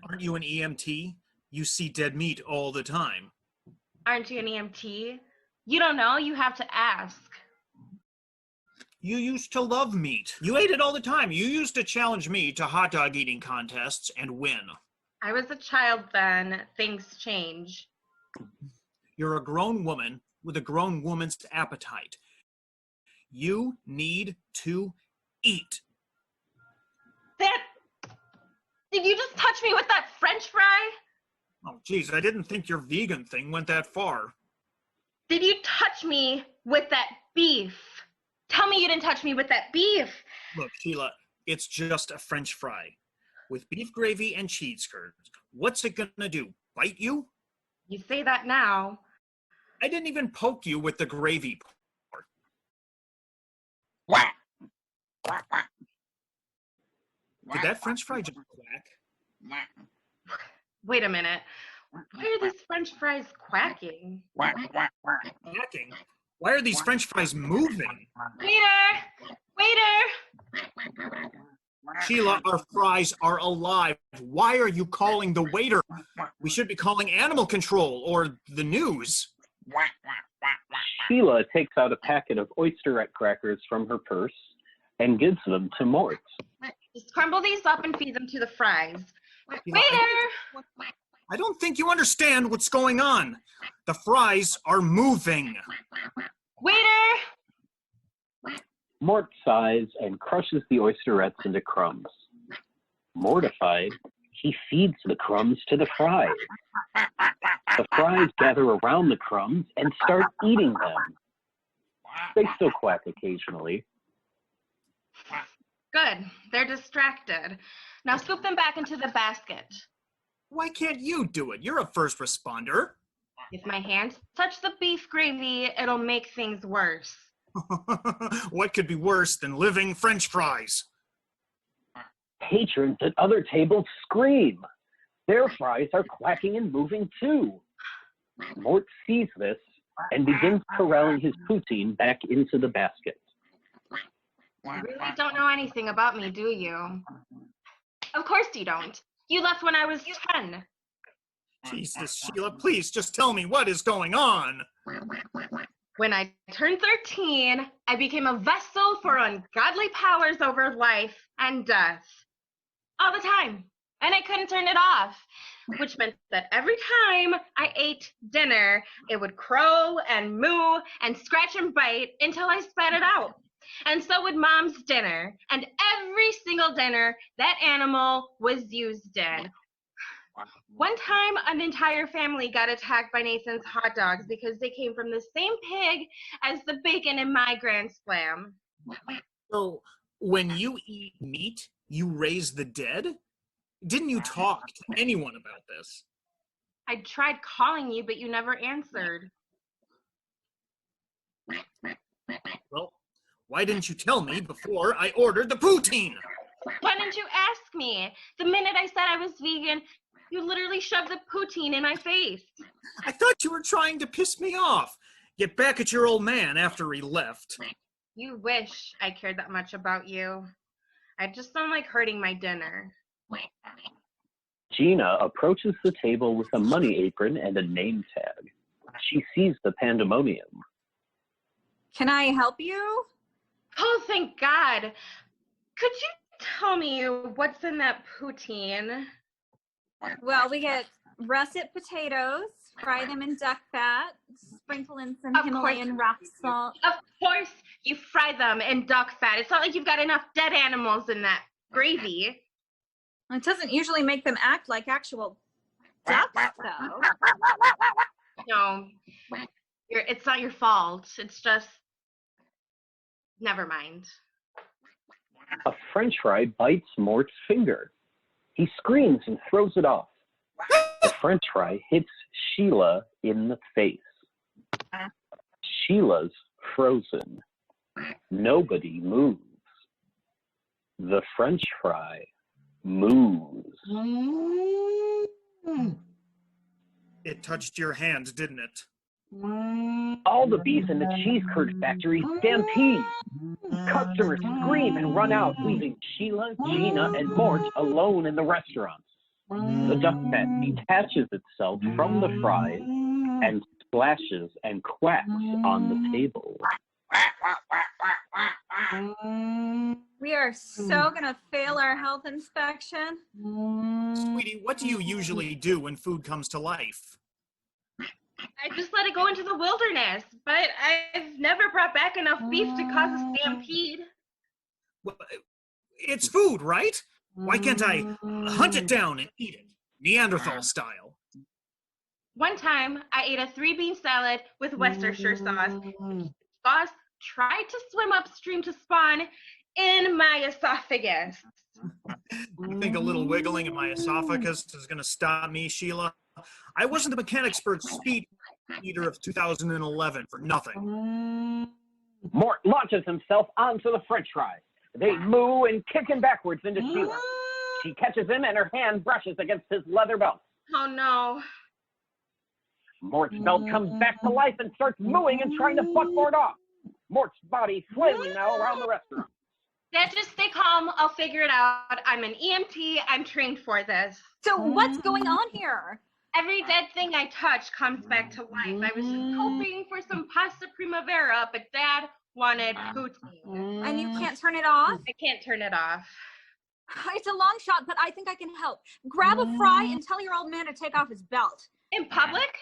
aren't you an EMT? You see dead meat all the time. Aren't you an EMT? You don't know, you have to ask. You used to love meat. You ate it all the time. You used to challenge me to hot dog eating contests and win. I was a child then. Things change. You're a grown woman with a grown woman's appetite. You need to eat. Did you just touch me with that French fry? Oh, geez, I didn't think your vegan thing went that far. Did you touch me with that beef? Tell me you didn't touch me with that beef. Look, Sheila, it's just a French fry with beef gravy and cheese curds. What's it gonna do, bite you? You say that now. I didn't even poke you with the gravy part. Quack. Quack, quack. Did that French fry just quack? Wait a minute. Why are these French fries quacking? Quack, quack, quack. Quacking? Why are these French fries moving? Waiter! Waiter! Sheila, our fries are alive. Why are you calling the waiter? We should be calling animal control or the news. Sheila takes out a packet of oysterette crackers from her purse and gives them to Mort. Just crumble these up and feed them to the fries. Sheila, Waiter! I don't think you understand what's going on. The fries are moving. Waiter! Mort sighs and crushes the oysterettes into crumbs. Mortified, he feeds the crumbs to the fries. The fries gather around the crumbs and start eating them. They still quack occasionally. Good. They're distracted. Now scoop them back into the basket. Why can't you do it? You're a first responder. If my hands touch the beef gravy, it'll make things worse. What could be worse than living French fries? Patrons at other tables scream. Their fries are quacking and moving too. Mort sees this and begins corralling his poutine back into the basket. You really don't know anything about me, do you? Of course you don't. You left when I was 10. Jesus, Sheila, please just tell me what is going on. When I turned 13, I became a vessel for ungodly powers over life and death. All the time. And I couldn't turn it off. Which meant that every time I ate dinner, it would crow and moo and scratch and bite until I spat it out. And so would Mom's dinner. And every single dinner that animal was used in. One time, an entire family got attacked by Nathan's hot dogs because they came from the same pig as the bacon in my grand slam. So, when you eat meat, you raise the dead? Didn't you talk to anyone about this? I tried calling you, but you never answered. Well, why didn't you tell me before I ordered the poutine? Why didn't you ask me? The minute I said I was vegan, you literally shoved the poutine in my face. I thought you were trying to piss me off. Get back at your old man after he left. You wish I cared that much about you. I just don't like hurting my dinner. Gina approaches the table with a money apron and a name tag. She sees the pandemonium. Can I help you? Oh, thank God. Could you tell me what's in that poutine? Well, we get russet potatoes, fry them in duck fat, sprinkle in some Himalayan rock salt. Of course you fry them in duck fat. It's not like you've got enough dead animals in that gravy. It doesn't usually make them act like actual ducks, though. No, it's not your fault. It's just, never mind. A French fry bites Mort's finger. He screams and throws it off. The French fry hits Sheila in the face. Sheila's frozen. Nobody moves. The French fry moves. It touched your hand, didn't it? All the bees in the cheese curd factory stampede. Customers scream and run out, leaving Sheila, Gina, and Mort alone in the restaurant. The duck fat detaches itself from the fries and splashes and quacks on the table. We are so gonna fail our health inspection. Sweetie, what do you usually do when food comes to life? I just let it go into the wilderness, but I've never brought back enough beef to cause a stampede. Well, it's food, right? Why can't I hunt it down and eat it, Neanderthal style? One time, I ate a 3-bean salad with Worcestershire sauce. Sauce tried to swim upstream to spawn in my esophagus. You think a little wiggling in my esophagus is going to stop me, Sheila? I wasn't the McCann speed eater of 2011 for nothing. Mort launches himself onto the French fries. They moo and kick him backwards into Sheila. She catches him and her hand brushes against his leather belt. Oh no. Mort's belt comes back to life and starts mooing and trying to buck Mort off. Mort's body flailing now around the restaurant. Dad, just stay calm. I'll figure it out. I'm an EMT. I'm trained for this. So what's going on here? Every dead thing I touch comes back to life. I was just hoping for some pasta primavera, but Dad wanted poutine. And you can't turn it off? I can't turn it off. It's a long shot, but I think I can help. Grab a fry and tell your old man to take off his belt. In public?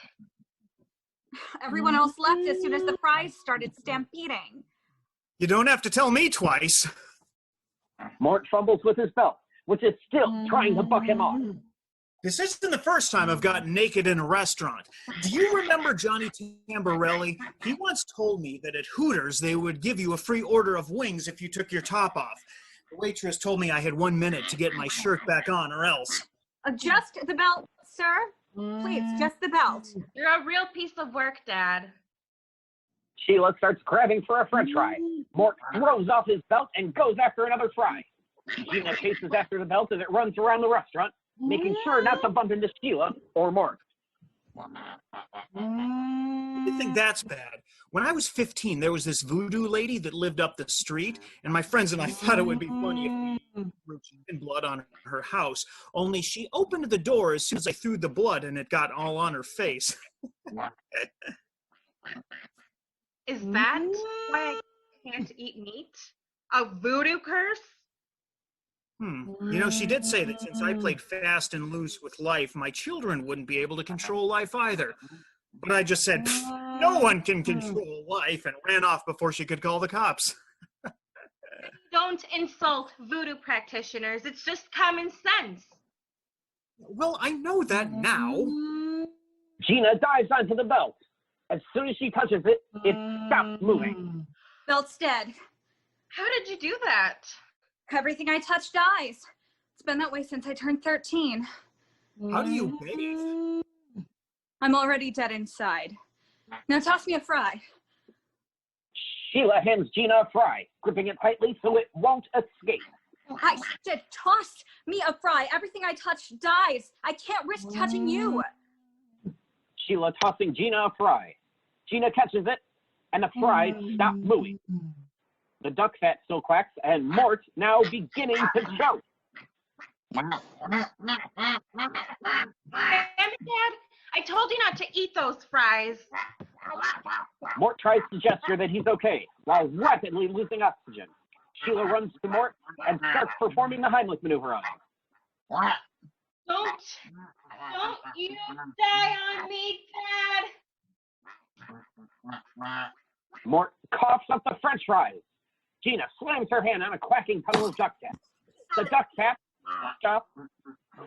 Everyone else left as soon as the fries started stampeding. You don't have to tell me twice. Mort fumbles with his belt, which is still trying to buck him off. This isn't the first time I've gotten naked in a restaurant. Do you remember Johnny Tamborelli? He once told me that at Hooters they would give you a free order of wings if you took your top off. The waitress told me I had 1 minute to get my shirt back on or else. Adjust the belt, sir. Please, just the belt. You're a real piece of work, Dad. Sheila starts grabbing for a french fry. Mort throws off his belt and goes after another fry. Gina chases after the belt as it runs around the restaurant, making sure not to bump into Sheila or Mort. You think that's bad? When I was 15, there was this voodoo lady that lived up the street, and my friends and I thought it would be funny if we threw chicken blood on her house, only she opened the door as soon as I threw the blood and it got all on her face. Is that why I can't eat meat? A voodoo curse? You know, she did say that since I played fast and loose with life, my children wouldn't be able to control life either. But I just said, no one can control life, and ran off before she could call the cops. Don't insult voodoo practitioners. It's just common sense. Well, I know that now. Gina dives onto the belt. As soon as she touches it, it stops moving. Belt's dead. How did you do that? Everything I touch dies. It's been that way since I turned 13. How do you bathe? I'm already dead inside. Now toss me a fry. Sheila hands Gina a fry, gripping it tightly so it won't escape. I said toss me a fry. Everything I touch dies. I can't risk touching you. Sheila tossing Gina a fry. Gina catches it, and the fries stop moving. The duck fat still quacks, and Mort now beginning to shout. Damn it, Dad. I told you not to eat those fries. Mort tries to gesture that he's okay, while rapidly losing oxygen. Sheila runs to Mort and starts performing the Heimlich maneuver on him. Don't you die on me, Dad. Mort coughs up the french fries. Gina slams her hand on a quacking puddle of duck fat. The duck fat stops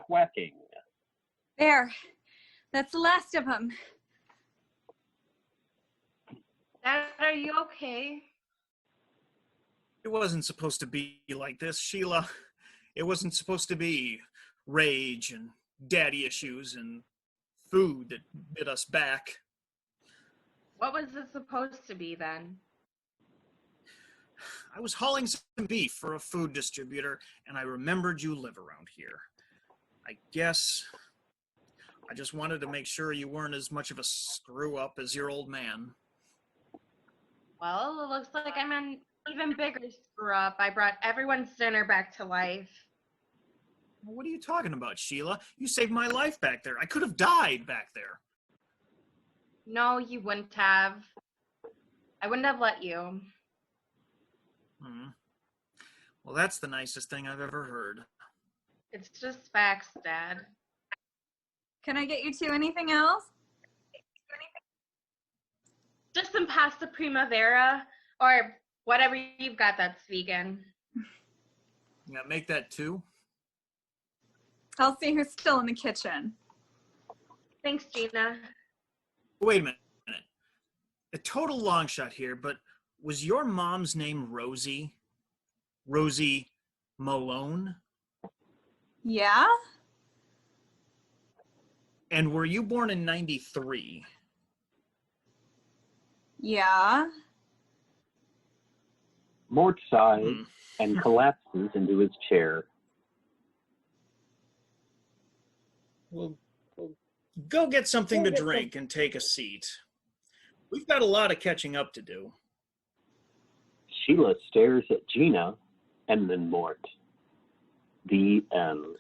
quacking. There. That's the last of them. Dad, are you okay? It wasn't supposed to be like this, Sheila. It wasn't supposed to be rage and daddy issues and food that bit us back. What was it supposed to be then? I was hauling some beef for a food distributor, and I remembered you live around here. I guess I just wanted to make sure you weren't as much of a screw-up as your old man. Well, it looks like I'm an even bigger screw-up. I brought everyone's dinner back to life. What are you talking about, Sheila? You saved my life back there. I could have died back there. No, you wouldn't have. I wouldn't have let you. Well, that's the nicest thing I've ever heard. It's just facts, Dad. Can I get you two anything else? Just some pasta primavera or whatever you've got that's vegan. Yeah, make that two. I'll see who's still in the kitchen. Thanks, Gina. Wait a minute. A total long shot here, but was your mom's name Rosie? Rosie Malone? Yeah? And were you born in 93? Yeah. Mort sighs and collapses into his chair. Well, go get something to drink and take a seat. We've got a lot of catching up to do. Sheila stares at Gina and then Mort. The end.